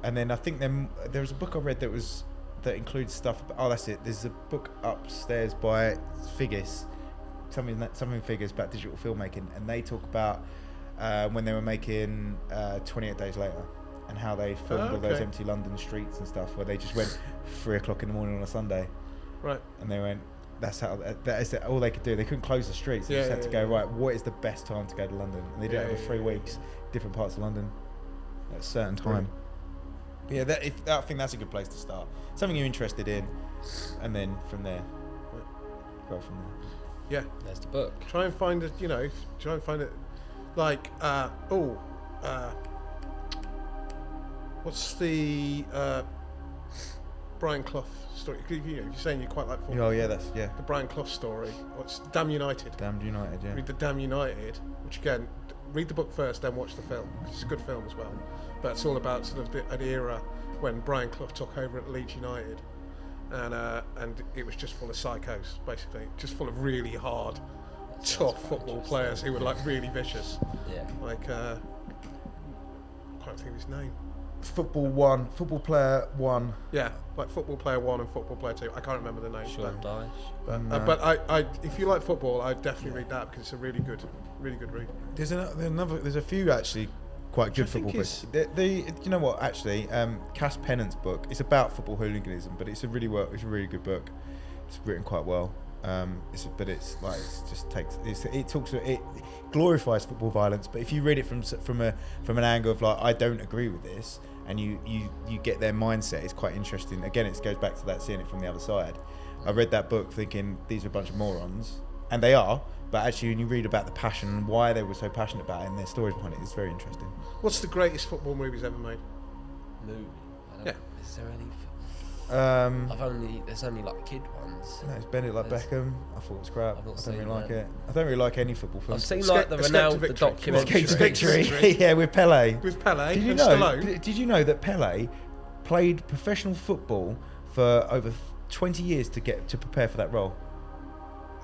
And then I think there was a book I read that includes stuff. That's it. There's a book upstairs by Figgis, something Figgis about digital filmmaking, and they talk about when they were making 28 Days Later, and how they filmed all those empty London streets and stuff, where they just went 3 o'clock in the morning on a Sunday, Right. and they went. That is all they could do. They couldn't close the streets. They just had to go right. What is the best time to go to London? And they did it over 3 weeks, different parts of London, at a certain time. But yeah, I think that's a good place to start. Something you're interested in, and then from there, go from there. Yeah. There's the book. Try and find it, like, what's the Brian Clough story? You're saying you quite like film. Oh yeah, the Brian Clough story. What's Damn United? Damned United. Yeah. Read the Damn United, which again, read the book first, then watch the film. It's a good film as well. But it's all about sort of an era when Brian Clough took over at Leeds United, and it was just full of psychos, basically, just full of really hard, tough football players who were like really vicious. Yeah. Like I can't think of his name. Football player 1. Yeah, like Football Player 1 and Football Player 2. I can't remember the names. Sean Dyche. But I, if you like football, I'd definitely read that because it's a really good read. There's a few actually quite good I think football books. You know what? Actually, Cass Pennant's book. It's about football hooliganism, but it's a really good book. It's written quite well. It glorifies football violence. But if you read it from an angle of like, I don't agree with this, and you get their mindset, it's quite interesting. Again, it goes back to that seeing it from the other side. I read that book thinking these are a bunch of morons, and they are. But actually, when you read about the passion and why they were so passionate about it and their stories behind it, it's very interesting. What's the greatest football movies ever made? Movie. Yeah. Is there any? There's only like kid ones. No, it's Bend Like Beckham. I thought it was crap. I've not I don't seen really like that. it. I don't really like any football film. I've seen like the Ronaldo documentary. Escape to Victory. Yeah, with Pele. With Pele Did you and know? Stallone. Did you know that Pele played professional football for over 20 years to prepare for that role?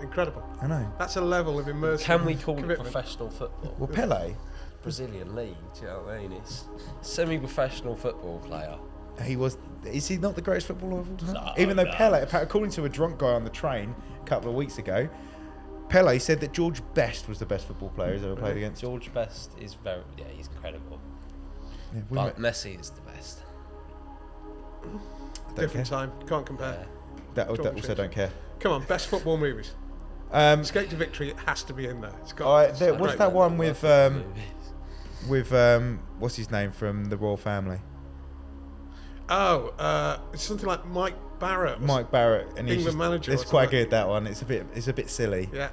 Incredible. I know. That's a level of immersive Can we call it commitment. professional football? Well, Pele, Brazilian league, do you know what I mean? It's semi-professional football player. is he not the greatest footballer of all time? No, Even though no. Pele, according to a drunk guy on the train a couple of weeks ago, Pele said that George Best was the best football player he's ever played against. George Best is he's incredible. Yeah, But Messi is the best. Different time. Can't compare. That George also Best. don't care. Come on, best football movies. Um, Escape to Victory, it has to be in there. It's got. what's great that one with Movies. what's his name from the royal family? It's something like Mike Barrett. Mike Barrett, and he's England manager or It's quite something. good, that one. It's a bit silly. Yeah.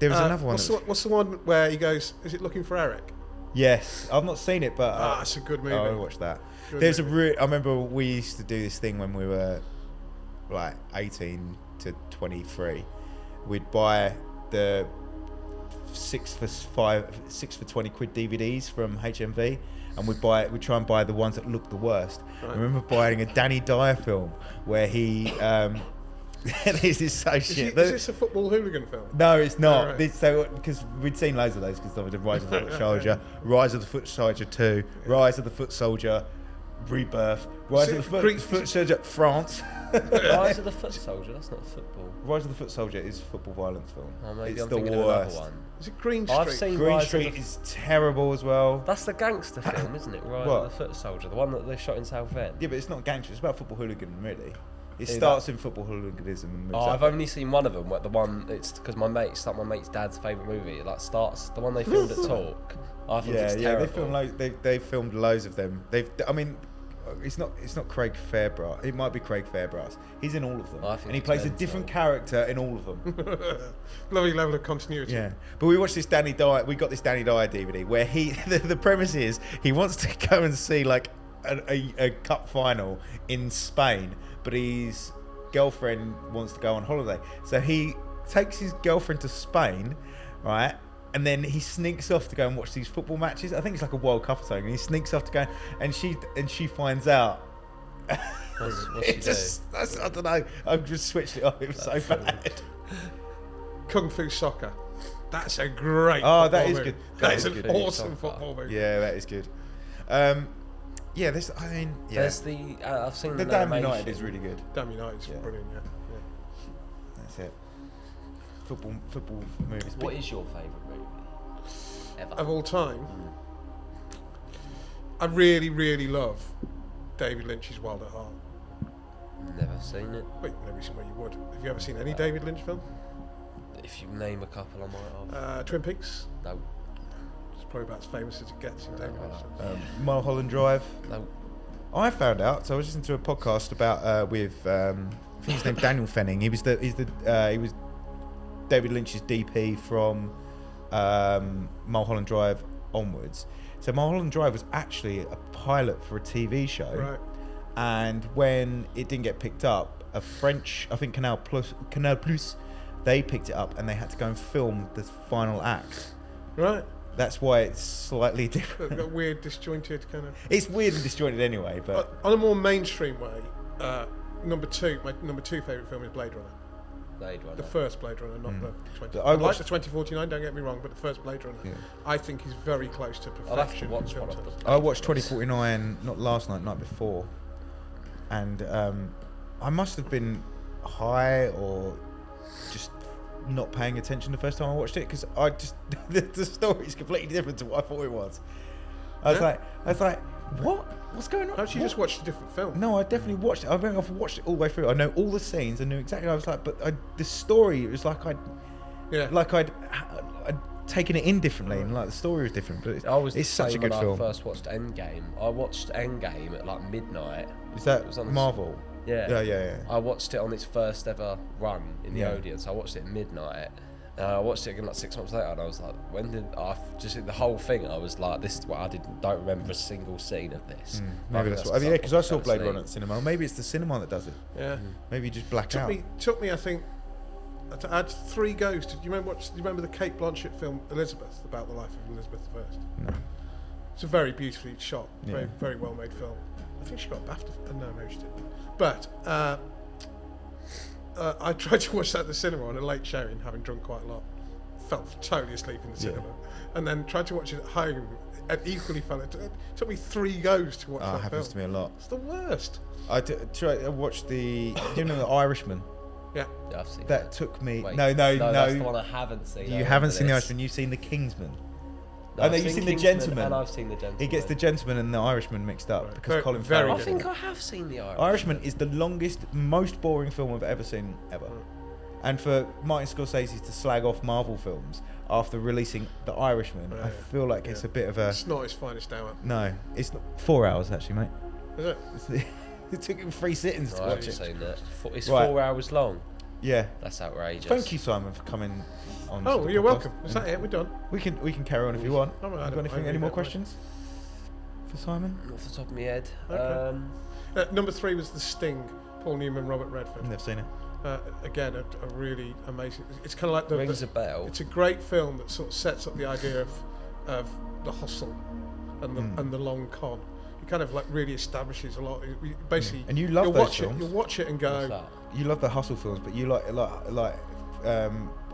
There was another one. What's the one where he goes? Is it Looking for Eric? Yes, I've not seen it, but It's a good movie. I'll watch that. Good There's movie. I remember we used to do this thing when we were like 18 to 23. We'd buy the 6 for 20 quid DVDs from HMV, and we'd try and buy the ones that looked the worst. Right. I remember buying a Danny Dyer film where he this is so shit. Is this a football hooligan film? No, it's not. Right. Because we'd seen loads of those because of the Rise of the Foot Soldier, Rise of the Foot Soldier 2, Rise of the Foot Soldier, Rebirth, Rise of the Foot Soldier France. Rise of the Foot Soldier. That's not football. Rise of the Foot Soldier is a football violence film. Oh, maybe It's I'm the thinking worst. of another one. Is it Green Street? I've seen Green Rise Street of the is terrible as well. That's the gangster film, isn't it? Rise What? of the Foot Soldier, the one that they shot in Southend. Yeah, but it's not gangster. It's about football hooligan, really. It Yeah, starts in football hooliganism and moves Oh, up. I've only seen one of them. The one it's because my mate's dad's favourite movie. It like starts the one they filmed at Talk. I think it's terrible. They filmed loads of them. It's not Craig Fairbrass. It might be Craig Fairbrass. He's in all of them, I think and he it's plays a mental. different character in all of them. Lovely level of continuity. Yeah, but we watched this Danny Dyer. We got this Danny Dyer DVD where the premise is he wants to go and see like a cup final in Spain, but his girlfriend wants to go on holiday, so he takes his girlfriend to Spain, right? And then he sneaks off to go and watch these football matches. I think it's like a World Cup or something. And he sneaks off to go, and she finds out. What's she do? I don't know. I've just switched it off. It was so bad. Kung Fu Soccer. That's a great. Oh, that football is movie. good. That That is is an good. awesome Soccer. football movie. Yeah, that is good. Yeah, this. I mean, yeah. There's the I've seen The the Damn animation. United is really good. Damn United's Yeah. brilliant. Yeah. That's it. Football movies. What is your favourite movie ever? Of all time, I really, really love David Lynch's Wild at Heart. Never seen it. Wait, maybe somewhere you would. Have you ever seen any David Lynch film? If you name a couple, I might have. Twin Peaks. No, It's probably about as famous as it gets in David Lynch. Mulholland Drive. no. I found out. So I was listening to a podcast about with I think his name Daniel Fenning. He was David Lynch's DP from Mulholland Drive onwards. So Mulholland Drive was actually a pilot for a TV show. Right. And when it didn't get picked up, a French, I think Canal Plus, they picked it up and they had to go and film the final act. Right. That's why it's slightly different. Got weird, disjointed kind of. It's weird and disjointed anyway, but On a more mainstream way, number two, my number 2 favourite film is Blade Runner. Blade Runner. The first Blade Runner, not the 20. I I like watched- the 2049. Don't get me wrong, but the first Blade Runner, Yeah. I think is very close to perfection. I'll have to in watch film one of terms. them. I watched 2049 not last night, night before, and I must have been high or just not paying attention the first time I watched it because I just the story is completely different to what I thought it was. I was like, what's going on? Perhaps you What? just watched a different film. No, I definitely watched it. I remember I've watched it all the way through. I know all the scenes. I knew exactly. I was like, but the story, it was like I'd taken it in differently, and like the story was different. But I was it's the such a same good when film. I first watched Endgame. I watched Endgame at like midnight. Is that It was on the- Marvel? Yeah. Yeah. I watched it on its first ever run in the Yeah. Odeon. So I watched it at midnight. And I watched it again like 6 months later, and I was like, when did I just the whole thing? I was like, this is what I don't remember a single scene of this. But I Maybe think that's what. Yeah, because I saw Blade fell Runner at the cinema. Maybe it's the cinema that does it. Yeah. Maybe you just black out. Took me. I think to add 3 goes. Do you remember the Kate Blanchett film Elizabeth, about the life of Elizabeth I? No. It's a very beautifully shot, very Yeah. very well made film. I think she got a BAFTA. No, maybe she didn't. But I tried to watch that at the cinema on a late showing, having drunk quite a lot. Fell totally asleep in the Yeah. cinema, and then tried to watch it at home. And equally fell. It took me 3 goes to watch Oh, that it happens film. to me a lot. It's the worst. I watched the. Do you know The Irishman? Yeah. Yeah, I've seen That took me. Wait, No. That's the one I haven't seen. I You haven't seen The remember Irishman. You've seen The Kingsman. this. Oh, no, I've you've seen The Kingsman Gentleman. And I've seen The Gentleman. He gets The Gentleman and The Irishman mixed up Right. because Very- Colin very Farrell. I did think it. I have seen The Irishman. Irishman is the longest, most boring film I've ever seen ever. And for Martin Scorsese to slag off Marvel films after releasing The Irishman, I Right. feel like it's a bit of a. It's not his finest hour, No, it's not 4 hours actually, mate. is it? It took him 3 sittings to I watch haven't it. seen that. It's Right. 4 hours long. Yeah. That's outrageous. Thank you, Simon, for coming on. Oh, to the you're podcast. welcome. Is that it? We're done. We can carry on if you want. Oh, I You don't- got anything? I Any more don't mind. questions for Simon? Off the top of my head. Okay. Number 3 was The Sting, Paul Newman, Robert Redford. Never seen it. Again, a really amazing. It's kind of like rings a bell. It's a great film that sort of sets up the idea of the hustle and the long con. It kind of like really establishes a lot. Basically, And you love you'll those watch films. it. You'll watch it and What's go, that? You love the hustle films, but you like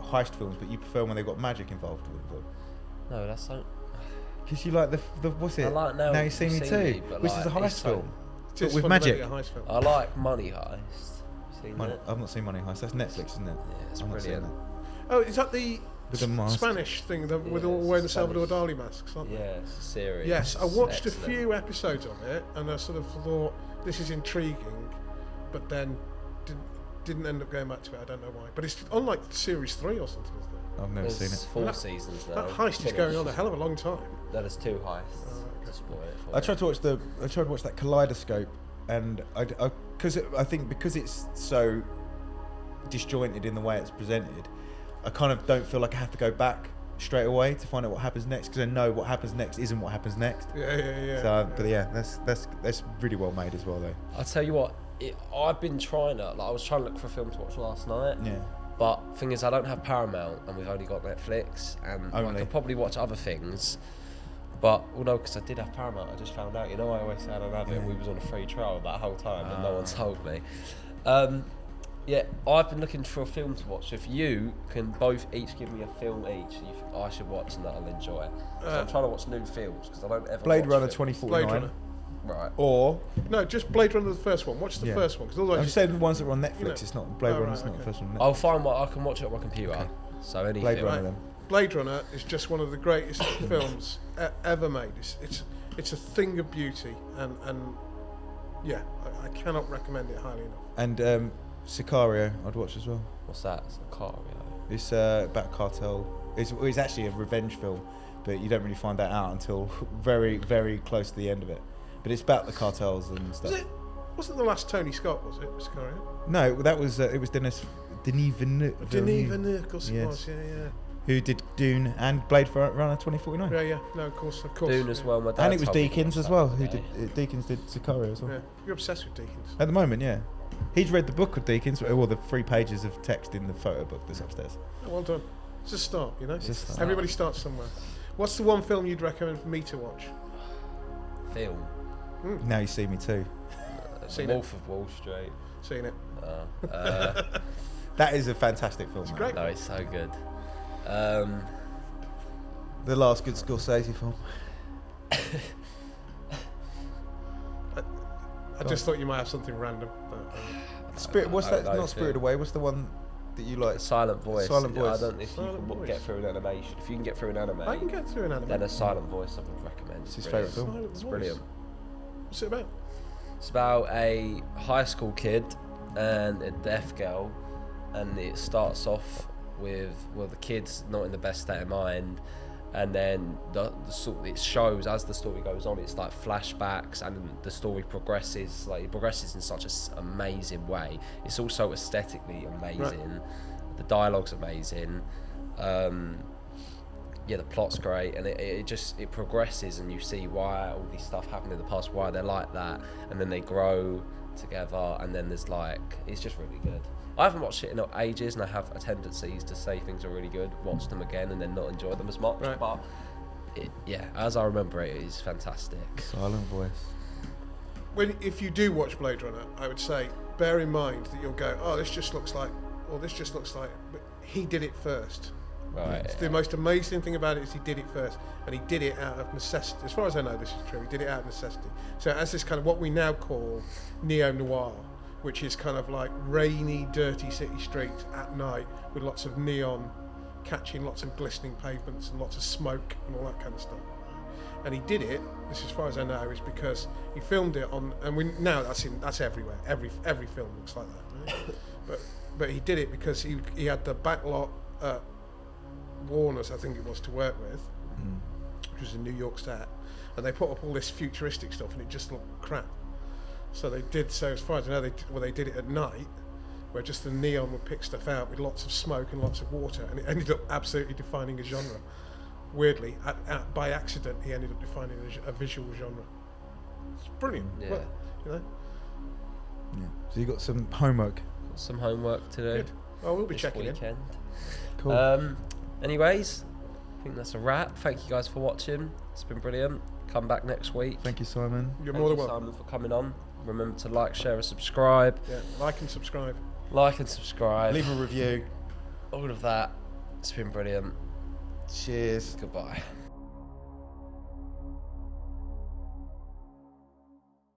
heist films, but you prefer when they've got magic involved with them. No, that's so. Because you like the what's it? I like Now You See Me Too, but which is a like, it's heist so- film. it is with fundamentally magic. a heist film. I like Money Heist. Seen Money, that? I've not seen Money Heist. That's Netflix, isn't it? Yeah, it's I've not seen brilliant. Oh, is that the With the mask. Spanish thing with Yeah, all wearing the Spanish. Salvador Dali masks, aren't they? Yeah, it's a series. Yes, I It's watched excellent. a few episodes of it, and I sort of thought this is intriguing, but then didn't end up going back to it. I don't know why, but it's on like series 3 or something, isn't it? I've never There's seen it. 4 That- seasons now. That heist is going on a Finished. hell of a long time. No, there's 2 heists. Oh, okay. To spoil it for I you. tried to watch that Kaleidoscope, and I think because it's so disjointed in the way it's presented, I kind of don't feel like I have to go back straight away to find out what happens next because I know what happens next isn't what happens next. Yeah. So, but yeah, that's really well made as well though. I'll tell you what, I've been trying to, I was trying to look for a film to watch last night, Yeah. but thing is I don't have Paramount and we've only got Netflix, and I Only. could probably watch other things, but, well no, because I did have Paramount, I just found out, I always say I don't have it, Yeah. we was on a free trial that whole time and no one Ah. told me. Yeah, I've been looking for a film to watch. So if you can both each give me a film each you think I should watch and that I'll enjoy. So I'm trying to watch new films because I don't ever Blade watch Runner films. 2049. Blade Runner. Right. Or No, just Blade Runner the first one. Watch the Yeah. first one because I'm otherwise just saying the ones that were on Netflix. You know. It's not Blade Oh, Runner's right, not the okay. first one. On Netflix. I'll find what I can watch it on my computer. Okay. So any Blade film. Runner then. Blade Runner is just one of the greatest films ever made. It's a thing of beauty, and yeah, I cannot recommend it highly enough. And Sicario, I'd watch as well. What's that? It's a Sicario. It's about cartel. It's actually a revenge film, but you don't really find that out until very, very close to the end of it. But it's about the cartels and stuff. Wasn't the last Tony Scott? Was it Sicario? No, that was it was Denis Villeneuve. Denis Villeneuve, of course it Yes. was. Yeah. Who did Dune and Blade Runner 2049. Yeah. No, of course. Dune as yeah. well. My dad And it was told me to Deakins watch as that well. the Who other did day. Deakins did Sicario as well. Yeah, you're obsessed with Deakins. At the moment, yeah. He's read the book of Deakins, or the 3 pages of text in the photo book that's upstairs. Well done. It's a start, It's a start. Everybody starts somewhere. What's the one film you'd recommend for me to watch? Film. Now You See Me Too. Seen Wolf of Wall Street. Seen it. That is a fantastic film. It's man. great. No, it's so good. The last good Scorsese film. I just thought you might have something random. But, Spirit. What's I that? don't know Not if Spirited it- Away. What's the one that you like? Silent Voice. Silent Voice. I don't know if Silent you can Voice. get through an animation. If you can get through an anime, I can get through an anime. then A Silent Voice I would recommend. It's his Brilliant. favourite film. Silent It's Voice. brilliant. What's it about? It's about a high school kid and a deaf girl, and it starts off with the kid's not in the best state of mind, and then it shows as the story goes on. It's like flashbacks, and the story progresses. Like it progresses in such an amazing way. It's also aesthetically amazing. The dialogue's amazing. Yeah, the plot's great, and it progresses, and you see why all this stuff happened in the past, why they're like that, and then they grow together, and then there's it's just really good. I haven't watched it in ages, and I have a tendencies to say things are really good, watch them again, and then not enjoy them as much. Right. But as I remember it is fantastic. Silent Voice. If you do watch Blade Runner, I would say bear in mind that you'll go, oh, this just looks like, but he did it first. Right. The most amazing thing about it is he did it first, and he did it out of necessity. As far as I know, this is true. He did it out of necessity. So as this kind of what we now call neo-noir, which is kind of like rainy, dirty city streets at night with lots of neon catching lots of glistening pavements and lots of smoke and all that kind of stuff. And he did it, this as far as I know, is because he filmed it on, and that's everywhere. Every film looks like that. Right? but he did it because he had the backlot Warner's, I think it was, to work with, which was in New York set, and they put up all this futuristic stuff, and it just looked crap. So they did. So as far as I know, they did it at night, where just the neon would pick stuff out with lots of smoke and lots of water, and it ended up absolutely defining a genre. Weirdly, by accident, he ended up defining a visual genre. It's brilliant. Yeah. Well, you know, Yeah. So you got some homework. Got some homework to do. good. Oh, we'll be this checking in. weekend. Cool. Anyways, I think that's a wrap. Thank you guys for watching. It's been brilliant. Come back next week. Thank you, Simon. You're Thank more you, than welcome. Simon, for coming on. Remember to like, share, and subscribe. Yeah, like and subscribe. Like and subscribe. Leave a review. All of that. It's been brilliant. Cheers. Goodbye.